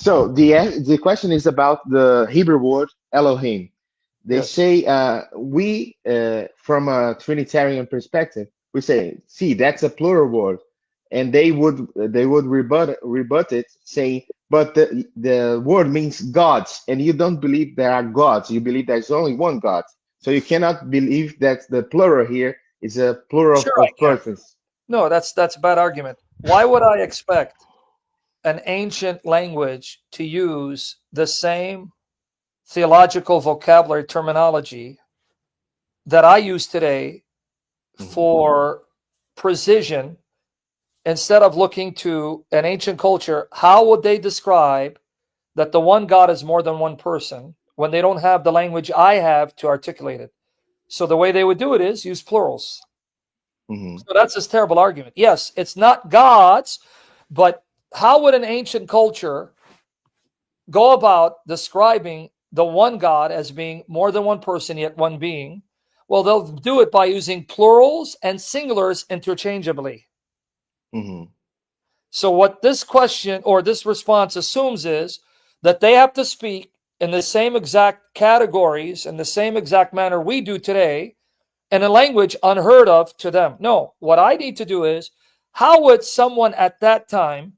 So the question is about the Hebrew word Elohim. They Yes. say we from a Trinitarian perspective, we say, see, that's a plural word, and they would rebut it, saying, but the word means gods, and you don't believe there are gods. You believe there's only one God, so you cannot believe that the plural here is a plural Sure, I of can. persons. No, that's a bad argument. Why would I expect an ancient language to use the same theological vocabulary terminology that I use today Mhm. for precision instead of looking to an ancient culture? How would they describe that the one God is more than one person when they don't have the language I have to articulate it? So the way they would do it is use plurals. Mhm. So that's this terrible argument. Yes, it's not gods, but how would an ancient culture go about describing the one God as being more than one person, yet one being? Well, they'll do it by using plurals and singulars interchangeably. Mhm. So, what this question or this response assumes is that they have to speak in the same exact categories in the same exact manner we do today in a language unheard of to them. No, what I need to do is how would someone at that time,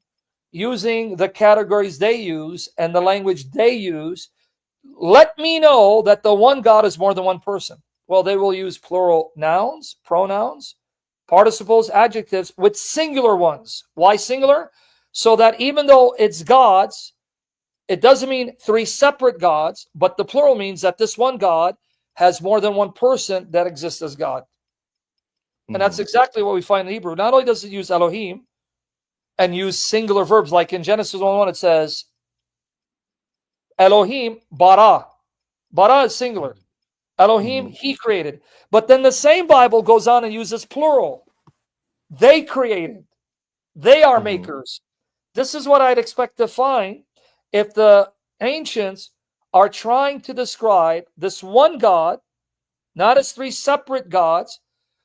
using the categories they use and the language they use, let me know that the one God is more than one person? Well, they will use plural nouns, pronouns, participles, adjectives with singular ones. Why singular? So that even though it's gods, it doesn't mean three separate gods, but the plural means that this one God has more than one person that exists as God. And that's Mhm. exactly what we find in Hebrew. Not only does it use Elohim and use singular verbs, like in Genesis 1:1, it says Elohim bara. Bara is singular. Elohim, Mhm. he created. But then the same Bible goes on and uses plural. They created. They are Mhm. makers. This is what I'd expect to find if the ancients are trying to describe this one God, not as three separate gods,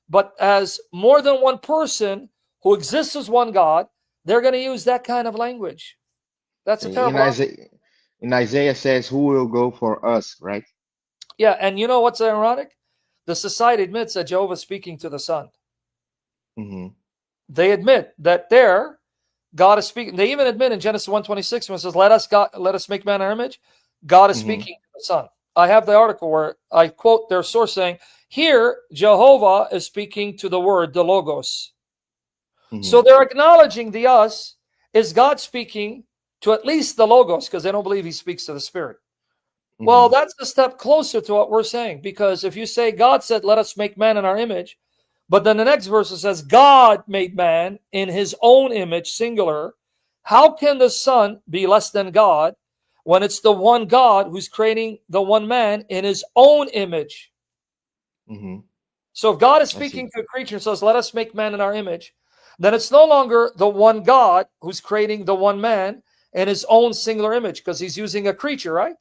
but as more than one person who exists as one God. They're going to use that kind of language. That's a In terrible argument. Isaiah says, "Who will go for us?" Right? Yeah, and you know what's ironic? The society admits that Jehovah is speaking to the Son. Mhm. They admit that there God is speaking. They even admit in Genesis 1:26 when it says, let us make man in our image, God is Mhm. speaking to the Son. I have the article where I quote their source saying, here Jehovah is speaking to the word, the Logos. So Mhm. they're acknowledging the us is God speaking to at least the Logos, because they don't believe he speaks to the Spirit. Well, Mhm. that's a step closer to what we're saying, because if you say God said, let us make man in our image, but then the next verse it says, God made man in his own image, singular. How can the Son be less than God when it's the one God who's creating the one man in his own image? Mhm. So if God is I see. speaking to a creature and says, let us make man in our image, then it's no longer the one God who's creating the one man in his own singular image, because he's using a creature, right?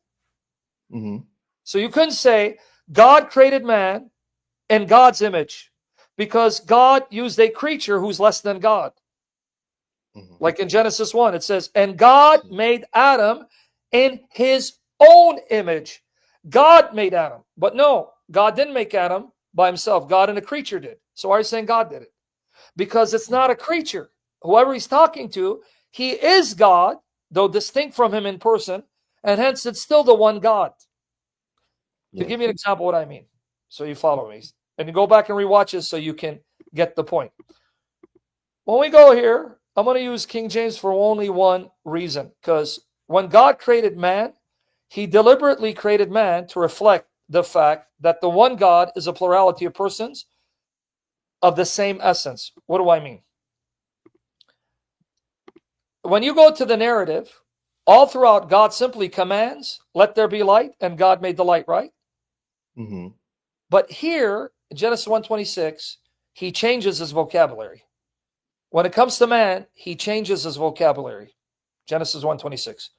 Mhm. So you couldn't say God created man in God's image because God used a creature who's less than God. Mhm. Like in Genesis 1, it says, and God See. made Adam in his own image. God made Adam. But no, God didn't make Adam by himself. God and a creature did. So why are you saying God did it? Because it's not a Mhm. creature. Whoever he's talking to, he is God, though distinct from him in person, and hence it's still the one God. To give Yes. you an example of what I mean, so you follow me. And you go back and rewatch this so you can get the point. When we go here, I'm going to use King James for only one reason, because when God created man, he deliberately created man to reflect the fact that the one God is a plurality of persons of the same essence. What do I mean? When you go to the narrative, all throughout, God simply commands, let there be light, and God made the light, right? Mhm. But here, in Genesis 1:26, he changes his vocabulary. When it comes to man, he changes his vocabulary. Genesis 1:26.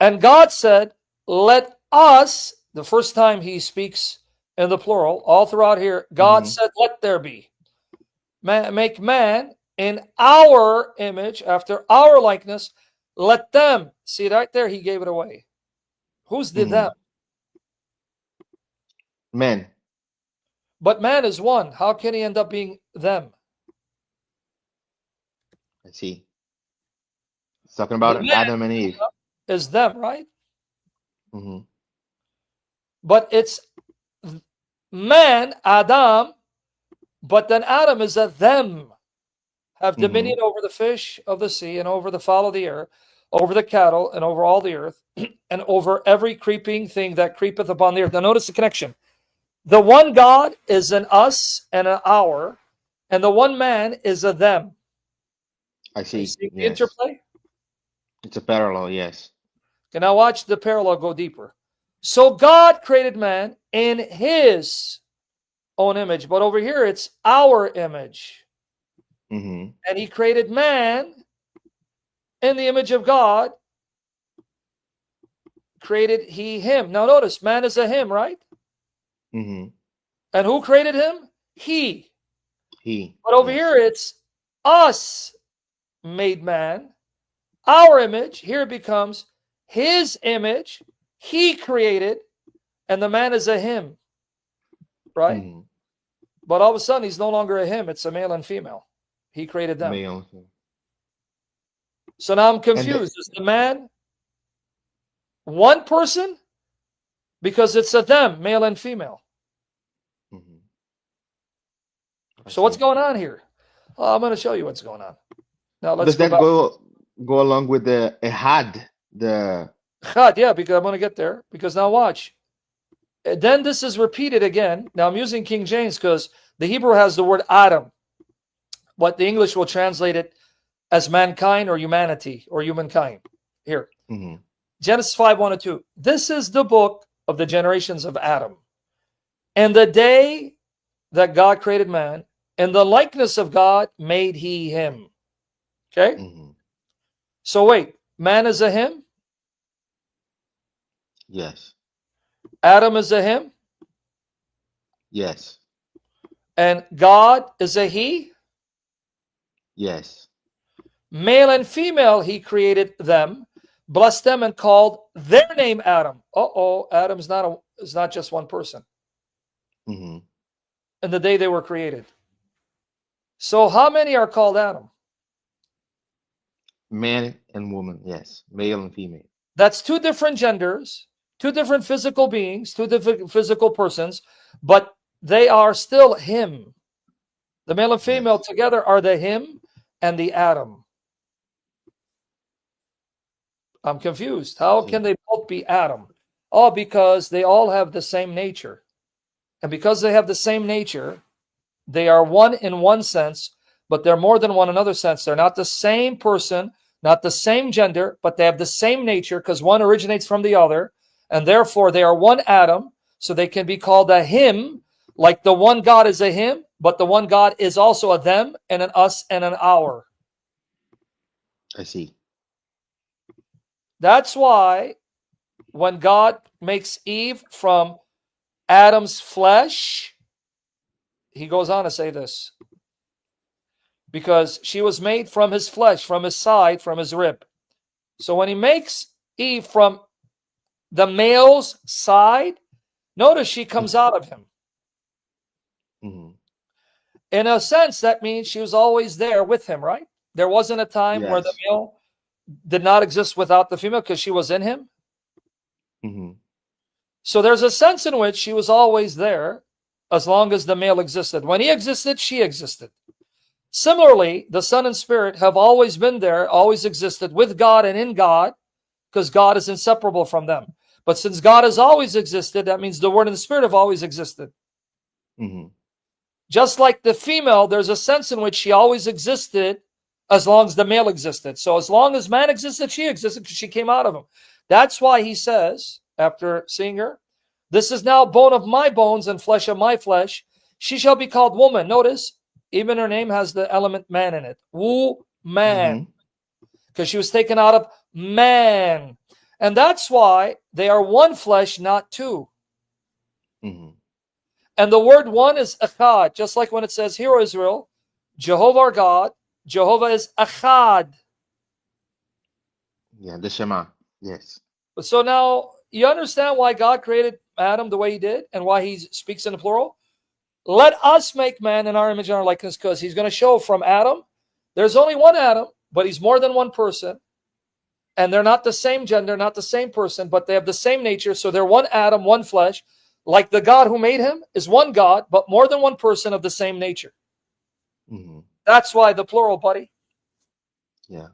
And God said, let us, the first time he speaks in the plural, all throughout here, God Mhm. said, let there be. Make man in our image, after our likeness. let them. See right there, he gave it away. Who's the them? Mm-hmm. Men. But man is one. How can he end up being them? I see. It's talking The about man Adam and Eve. is them, right? Mm-hmm. But it's man, Adam, but then Adam is a them. Have Mm-hmm. dominion over the fish of the sea and over the fowl of the air, over the cattle and over all the earth, and over every creeping thing that creepeth upon the earth. Now notice the connection. The one God is an us and an our, and the one man is a them. I Are you see. seeing the Yes. interplay? It's a parallel. Yes. Okay, now watch the parallel go deeper. So God created man in his own image, but over here it's our image. Mm-hmm. And he created man in the image of God, created he him. Now notice, man is a him, right? Mm-hmm. And who created him? He. He. But over Yes. here it's us made man, our image. Here it becomes his image, he created, and the man is a him, right? Mm-hmm. But all of a sudden he's no longer a him, it's a male and female. He created them. Male. So now I'm And the, confused. Is the man one person? Because it's a them, male and female. mm-hmm. I So what's see. going on here? I'm going to show you what's going on. Now let's Does go that back. go along with the ehad? The Chad, yeah, because I'm going to get there. Because now watch. Then this is repeated again. Now I'm using King James because the Hebrew has the word Adam, but the English will translate it as mankind or humanity or humankind. Here, mm-hmm. Genesis 5, 1 and 2. This is the book of the generations of Adam. And the day that God created man, in the likeness of God made he him. Okay? Mm-hmm. So wait, man is a him, Yes. Adam is a him, Yes. and God is a he. Yes. Male and female, he created them, blessed them, and called their name Adam. Adam is not just one person Mm-hmm. in the day they were created. So how many are called Adam? Man and woman. Yes. Male and female. That's two different genders, two different physical beings, two different physical persons, but they are still him. The male and female Yes. together are the him and the Adam. I'm confused. How can See. they both be Adam? Oh, because they all have the same nature. And because they have the same nature, they are one in one sense, but they're more than one in another sense. They're not the same person, not the same gender, but they have the same nature because one originates from the other. And therefore, they are one Adam. So they can be called a him, like the one God is a him, but the one God is also a them and an us and an our. I see. That's why when God makes Eve from Adam's flesh, he goes on to say this, because she was made from his flesh, from his side, from his rib. So when he makes Eve from the male's side, notice she comes out of him. Mm-hmm. In a sense, that means she was always there with him, right? There wasn't a time where the Yes. male did not exist without the female because she was in him. Mm-hmm. So there's a sense in which she was always there as long as the male existed. When he existed, she existed. Similarly, the Son and Spirit have always been there, always existed with God and in God, because God is inseparable from them. But since God has always existed, that means the Word and the Spirit have always existed. Mm-hmm. Just like the female, there's a sense in which she always existed as long as the male existed. So as long as man existed, she existed because she came out of him. That's why he says, after seeing her, this is now bone of my bones and flesh of my flesh. She shall be called woman. Notice, even her name has the element man in it. Woo man. Mm-hmm. Because she was taken out of man. And that's why they are one flesh, not two. Mm-hmm. And the word one is echad, just like when it says, Hear, O Israel, Jehovah our God, Jehovah is echad. Yeah, the Shema. Yes. So now you understand why God created Adam the way he did and why he speaks in the plural? Let us make man in our image and our likeness, because he's going to show from Adam, there's only one Adam, but he's more than one person. And they're not the same gender, not the same person, but they have the same nature. So they're one Adam, one flesh. Like the God who made him is one God, but more than one person of the same nature. Hmm. That's why the plural, buddy. Yeah.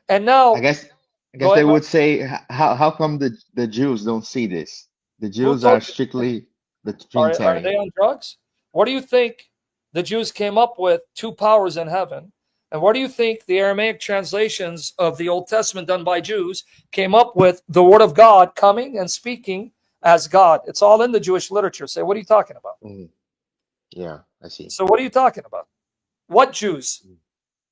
And I now, guess I go guess they ahead, bro. would say, how come the Jews don't see this? The Who Jews told are you? strictly the Are Trinitarian. they on drugs? What do you think the Jews came up with two powers in heaven? And what do you think the Aramaic translations of the Old Testament done by Jews came up with the Word of God coming and speaking as God? It's all in the Jewish literature. Say, what are you talking about? Mhm. Yeah, I see. So what are you talking about? What Jews?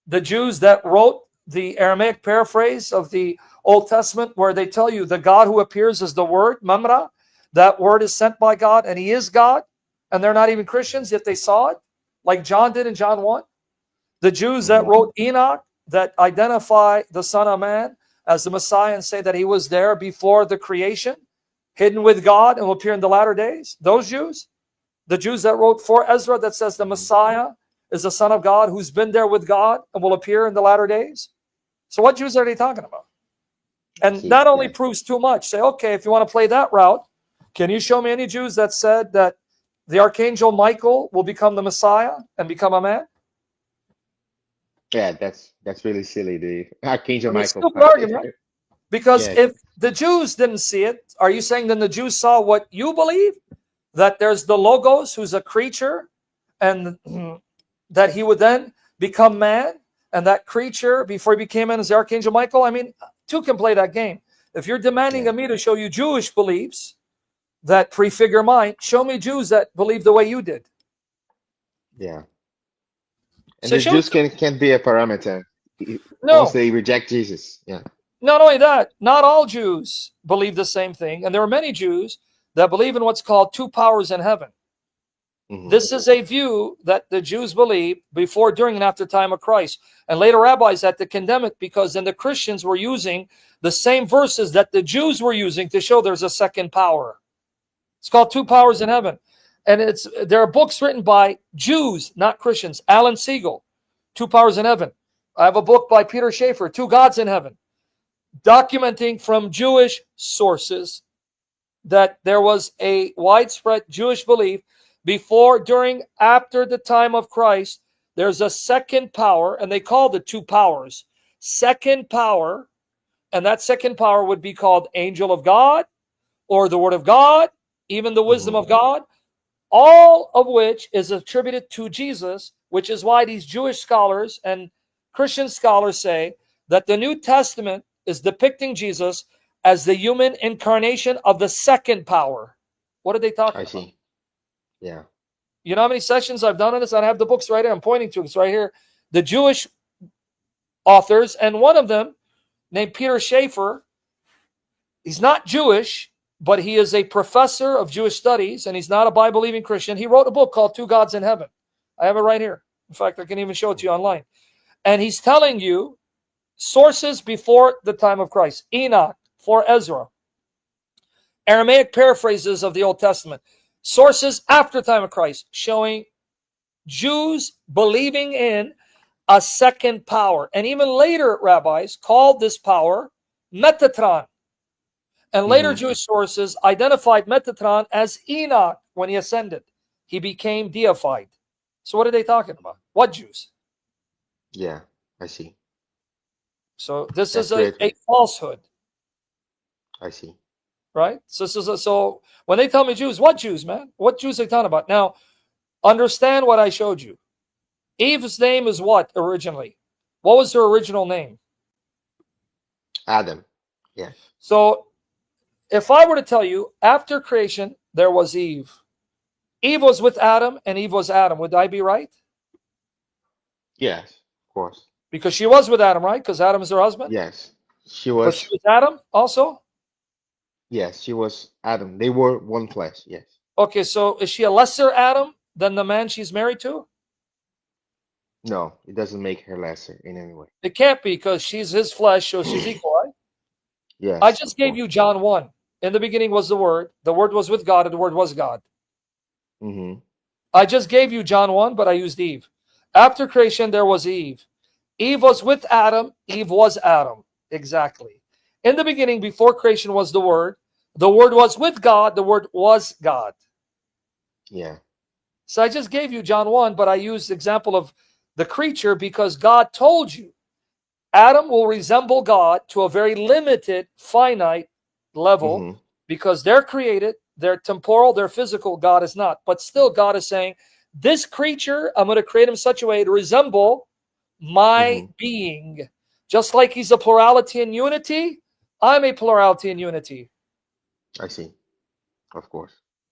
The Jews that wrote the Aramaic paraphrase of the Old Testament, where they tell you the God who appears is the Word, Mamra. That Word is sent by God, and He is God, and they're not even Christians, yet they saw it, like John did in John 1. The Jews that Hmm. wrote Enoch, that identify the Son of Man as the Messiah and say that He was there before the creation, hidden with God, and will appear in the latter days. Those Jews. The Jews that wrote for Ezra that says the Hmm. Messiah is the Son of God who's been there with God and will appear in the latter days. So what Jews are they talking about? I And see. that only Yeah. proves too much. Say, okay, if you want to play that route, can you show me any Jews that said that the archangel Michael will become the Messiah and become a man? Yeah, that's really silly. The Archangel I mean, Michael stupid part. argument, right? Because Yes. if the Jews didn't see it, are you saying then the Jews saw what you believe? That there's the Logos who's a creature and that he would then become man, and that creature before he became man is the Archangel Michael? I mean, two can play that game. If you're demanding Yeah. of me to show you Jewish beliefs that prefigure mine, show me Jews that believe the way you did. Yeah. And So the show it Jews to me. can't be a parameter once No, they reject Jesus. Yeah. not only that, not all Jews believe the same thing, and there are many Jews that believe in what's called two powers in heaven. Hmm. This is a view that the Jews believed before, during, and after the time of Christ. And later rabbis had to condemn it because then the Christians were using the same verses that the Jews were using to show there's a second power. It's called Two Powers in Heaven. And there are books written by Jews, not Christians. Alan Siegel, Two Powers in Heaven. I have a book by Peter Schaefer, Two Gods in Heaven, documenting from Jewish sources that there was a widespread Jewish belief before, during, after the time of Christ. There's a second power, and they called it two powers. Second power, and that second power would be called angel of God or the word of God, even the wisdom Hmm. of God, all of which is attributed to Jesus, which is why these Jewish scholars and Christian scholars say that the New Testament is depicting Jesus as the human incarnation of the second power. What are they I talking about? see. Yeah. You know how many sessions I've done on this? I have the books right here. I'm pointing to it. It's right here. The Jewish authors, and one of them, named Peter Schaefer, he's not Jewish, but he is a professor of Jewish studies, and he's not a Bible-believing Christian. He wrote a book called Two Gods in Heaven. I have it right here. In fact, I can even show it to you Hmm. online. And he's telling you sources before the time of Christ. Enoch, for Ezra. Aramaic paraphrases of the Old Testament. Sources after the time of Christ, showing Jews believing in a second power. And even later rabbis called this power Metatron. And later Hmm. Jewish sources identified Metatron as Enoch when he ascended. He became deified. So what are they talking about? What Jews? Yeah. I see. So this is That's a, great, a man. falsehood, I see. right? So when they tell me Jews, what Jews, man? What Jews are they talking about? Now, understand what I showed you. Eve's name is what originally? What was her original name? Adam. Yes. So if I were to tell you after creation there was Eve, Eve was with Adam and Eve was Adam, would I be right? Yes. Of course. Because she was with Adam, right? Because Adam is her husband. Yes. She But she was. was Adam also. Yes, she was Adam. They were one flesh. Yes. Okay, so is she a lesser Adam than the man she's married to? No, it doesn't make her lesser in any way. It can't be because she's his flesh, so she's equal, right? I Yes, just of gave you course. John 1. In the beginning was the Word was with God, and the Word was God. Mm-hmm. I just gave you John 1, but I used Eve. After creation, there was Eve. Eve was with Adam, Eve was Adam. Exactly. In the beginning, before creation, was the Word. The Word was with God, the Word was God. Yeah. So I just gave you John 1, but I used the example of the creature because God told you Adam will resemble God to a very limited, finite level Mm-hmm. because they're created, they're temporal, they're physical. God is not. But still, God is saying, this creature, I'm going to create him in such a way to resemble my Mm-hmm. being. Just like he's a plurality in unity, I'm a plurality in unity. I see. Of course.